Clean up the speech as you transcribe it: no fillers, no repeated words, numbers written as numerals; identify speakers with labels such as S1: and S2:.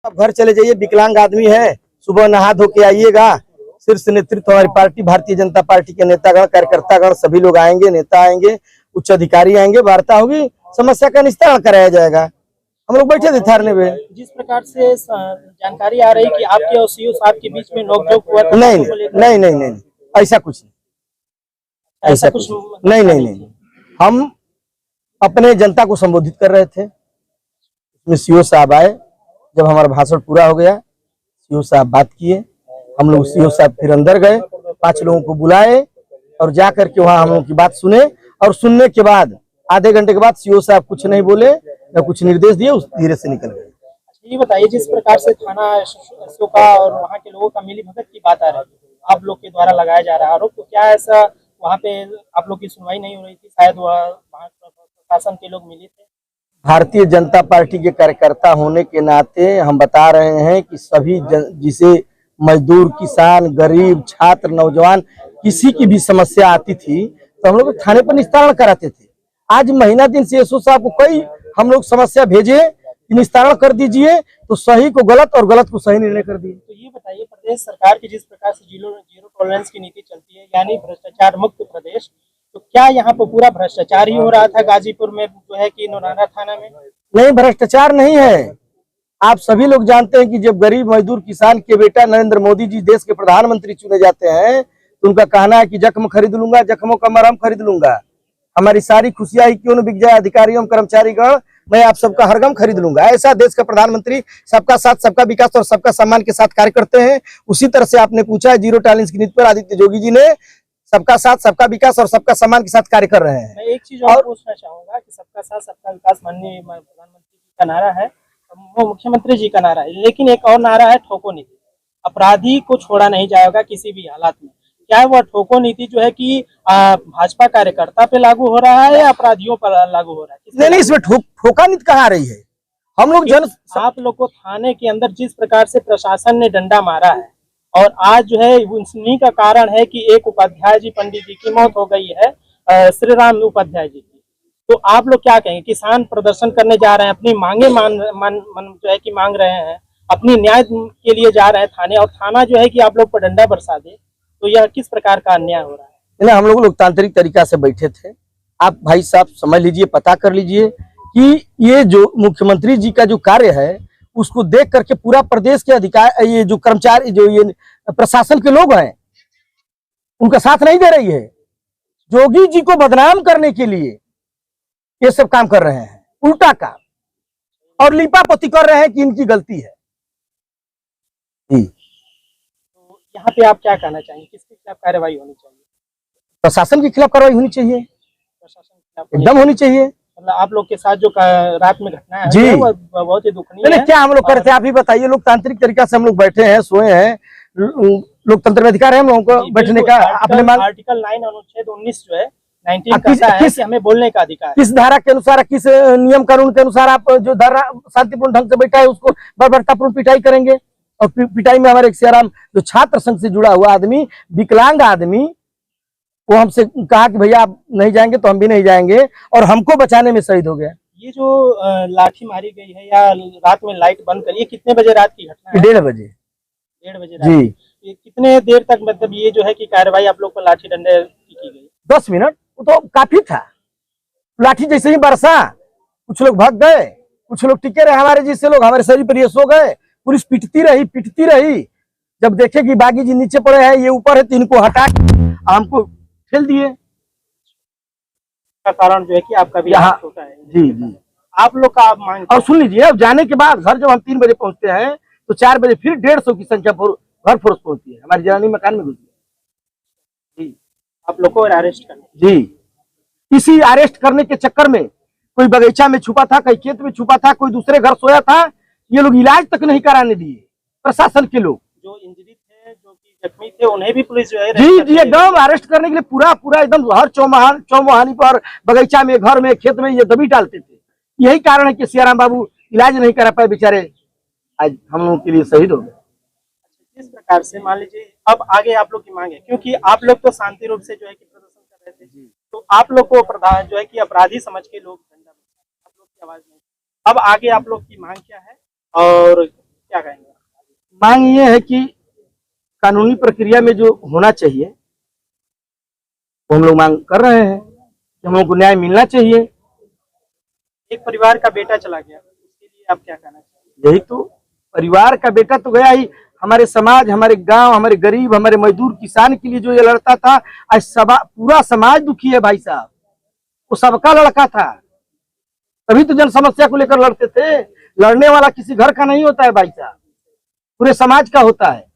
S1: आप घर चले जाइए, विकलांग आदमी है, सुबह नहा धो के आइएगा। शीर्ष नेतृत्व हमारी पार्टी भारतीय जनता पार्टी के नेतागण कार्यकर्तागण सभी लोग आएंगे, नेता आएंगे, उच्च अधिकारी आएंगे, वार्ता होगी, समस्या का निस्तारण कराया जाएगा। हम लोग बैठे थे धरने में।
S2: जिस प्रकार से जानकारी आ रही कि आपके और सीओ साहब के बीच में नोकझोंक हुआ था,
S1: नहीं, ऐसा कुछ नहीं, ऐसा कुछ नहीं। हम अपने जनता को संबोधित कर रहे थे, उसमें सीओ साहब आए। जब हमारा भाषण पूरा हो गया, सीओ साहब बात किए, हम लोग सीओ साहब फिर अंदर गए, 5 लोगों को बुलाए और जा करके वहां हम लोगों की बात सुने। और सुनने के बाद आधे घंटे के बाद सीओ साहब कुछ नहीं बोले, न कुछ निर्देश दिए, उस धीरे से निकल गए।
S2: ये बताइए, जिस प्रकार से थाना अशोका और वहाँ के लोगों का मिली भगत की बात आ रही है, आप लोग के द्वारा लगाया जा रहा है आरोप, तो क्या ऐसा वहाँ पे आप लोग की सुनवाई नहीं हो रही थी? शायद वह वहाँ प्रशासन के लोग मिले थे।
S1: भारतीय जनता पार्टी के कार्यकर्ता होने के नाते हम बता रहे हैं कि सभी जिसे मजदूर, किसान, गरीब, छात्र, नौजवान किसी की भी समस्या आती थी तो हम लोग थाने पर निस्तारण कराते थे। आज महीना दिन से एसओ साहब को कई हम लोग समस्या भेजे, निस्तारण कर दीजिए, तो सही को गलत और गलत को सही निर्णय कर दिए।
S2: तो ये बताइए, प्रदेश सरकार की जिस प्रकार से जीरो टॉलरेंस की नीति चलती है, यानी भ्रष्टाचार मुक्त प्रदेश, तो क्या यहाँ पर पूरा भ्रष्टाचार ही हो रहा था गाजीपुर में जो है कि नौराना थाना में?
S1: नहीं, भ्रष्टाचार नहीं है। आप सभी लोग जानते हैं कि जब गरीब मजदूर किसान के बेटा नरेंद्र मोदी जी देश के प्रधानमंत्री चुने जाते हैं तो उनका कहना है कि जख्म खरीद लूंगा, जख्मों का मरहम खरीद लूंगा, हमारी सारी खुशियां ही क्यों न बिक जाए, अधिकारियों कर्मचारीगण, मैं आप सबका हरगम खरीद लूंगा। ऐसा देश का प्रधानमंत्री सबका साथ, सबका विकास और सबका सम्मान के साथ कार्य करते हैं। उसी तरह से आपने पूछा है, जीरो टॉलरेंस की नीति पर आदित्य जोगी जी ने सबका साथ, सबका विकास और सबका सम्मान के साथ कार्य कर रहे हैं।
S2: मैं एक चीज और पूछना चाहूंगा कि सबका साथ सबका विकास माननीय प्रधानमंत्री जी का नारा है, वो मुख्यमंत्री जी का नारा है, लेकिन एक और नारा है ठोको नीति। अपराधी को छोड़ा नहीं जाएगा किसी भी हालात में। क्या वह ठोको नीति जो है कि भाजपा कार्यकर्ता पे लागू हो रहा है या अपराधियों पर लागू हो रहा है?
S1: नहीं, इसमें ठोका नीति कहाँ आ रही है? हम लोग
S2: आप लोग को थाने के अंदर जिस प्रकार से प्रशासन ने डंडा मारा है और आज जो है उन्हीं का कारण है कि एक उपाध्याय जी, पंडित जी की मौत हो गई है, श्री राम उपाध्याय जी की। तो आप लोग क्या कहेंगे? किसान प्रदर्शन करने जा रहे हैं, अपनी मांगे जो है कि मांग रहे हैं, अपनी न्याय के लिए जा रहे हैं थाने, और थाना जो है कि आप लोग पर डंडा बरसा दे, तो यह किस प्रकार का अन्याय हो रहा है?
S1: हम लोग लोकतांत्रिक तरीका से बैठे थे। आप भाई साहब समझ लीजिए, पता कर लीजिए कि ये जो मुख्यमंत्री जी का जो कार्य है उसको देख करके पूरा प्रदेश के अधिकार, ये जो कर्मचारी, जो ये प्रशासन के लोग हैं, उनका साथ नहीं दे रही है। जोगी जी को बदनाम करने के लिए ये सब काम कर रहे हैं, उल्टा काम, और लीपापोती कर रहे हैं कि इनकी गलती है।
S2: तो यहाँ पे आप क्या कहना चाहेंगे, किसके खिलाफ कार्रवाई होनी चाहिए?
S1: प्रशासन के खिलाफ कार्रवाई होनी चाहिए,
S2: प्रशासन के खिलाफ
S1: एकदम होनी चाहिए।
S2: मतलब आप लोग के साथ जो रात में घटना है
S1: जी,
S2: वो बहुत ही दुखनीय है।
S1: क्या हम लोग करते हैं, आप ही बताइए। लोकतांत्रिक तरीका से हम लोग बैठे हैं, सोए हैं, लोकतंत्र में अधिकार है हम लोगों को बैठने का। अपने
S2: आर्टिकल 9 अनुच्छेद 19 जो है 19 कहता है कि हमें बोलने का अधिकार।
S1: किस धारा के अनुसार, किस नियम कानून के अनुसार आप जो धारा शांतिपूर्ण ढंग से बैठा है उसको बर्बरतापूर्ण पिटाई करेंगे? और पिटाई में हमारे सियाराम जो छात्र संघ से जुड़ा हुआ आदमी, विकलांग आदमी, वो हमसे कहा कि भैया आप नहीं जाएंगे तो हम भी नहीं जाएंगे, और हमको बचाने में शहीद हो गया।
S2: ये जो लाठी मारी गई है या रात में लाइट बंद करिए, कितने बजे रात की घटना है?
S1: 1:30 बजे।
S2: 1:30 बजे जी। ये कितने देर तक मतलब ये जो है कि कार्रवाई आप लोग को लाठी डंडे की गई?
S1: 10 मिनट, वो तो काफी था। लाठी जैसे ही बरसा, कुछ लोग भाग गए, कुछ लोग टिके रहे, हमारे जैसे लोग हमारे शरीर पर ये सो गए। पुलिस पिटती रही। जब देखे कि बागी जी नीचे पड़े हैं, ये ऊपर है, तो इनको हटा हमको ठेल दिए।
S2: का कारण जो है कि आपका भी
S1: यहाँ
S2: होता है।
S1: जी।
S2: आप लोग का आप मांग,
S1: और सुन लीजिए, अब जाने के बाद घर जब हम 3 बजे पहुंचते हैं तो 4 बजे फिर 150 की संख्या घर फोर्स पहुंचती है, हमारी जनानी मकान में घुसती है। जी,
S2: आप लोग को अरेस्ट करने।
S1: जी, इसी अरेस्ट करने के चक्कर में कोई बगीचा में छुपा था, कोई खेत में छुपा था, कोई दूसरे घर सोया था। ये लोग इलाज तक नहीं कराने दिए, प्रशासन के लोग।
S2: जो इंजरी थे, जो कि जख्मी थे, उन्हें भी पुलिस जो है
S1: जी एकदम अरेस्ट करने के लिए पूरा एकदम हर चौमुहानी पर, बगीचा में, घर में, खेत में ये दबी डालते थे। यही कारण है कि सियाराम बाबू इलाज नहीं करा पाए बेचारे, आज हम लोगों के लिए शहीद हो गए।
S2: किस प्रकार से मान लीजिए अब आगे आप लोग की मांग है, क्योंकि आप लोग तो शांति रूप से जो है कि प्रदर्शन कर रहे थे, तो आप लोग को प्रधान जो है कि अपराधी समझ के लोग, आप लोग की आवाज नहीं। अब आगे आप लोग की मांग क्या है और क्या कहेंगे?
S1: मांग ये है कि कानूनी प्रक्रिया में जो होना चाहिए वो हम लोग मांग कर रहे हैं कि हम लोग को न्याय मिलना चाहिए।
S2: एक परिवार का बेटा चला गया, उसके लिए आप क्या कहना चाहेंगे?
S1: यही तो, परिवार का बेटा तो गया ही, हमारे समाज, हमारे गांव, हमारे गरीब, हमारे मजदूर किसान के लिए जो ये लड़ता था, आज पूरा समाज दुखी है भाई साहब। वो सबका लड़का था, तभी तो जन समस्या को लेकर लड़ते थे। लड़ने वाला किसी घर का नहीं होता है भाई साहब, पूरे समाज का होता है।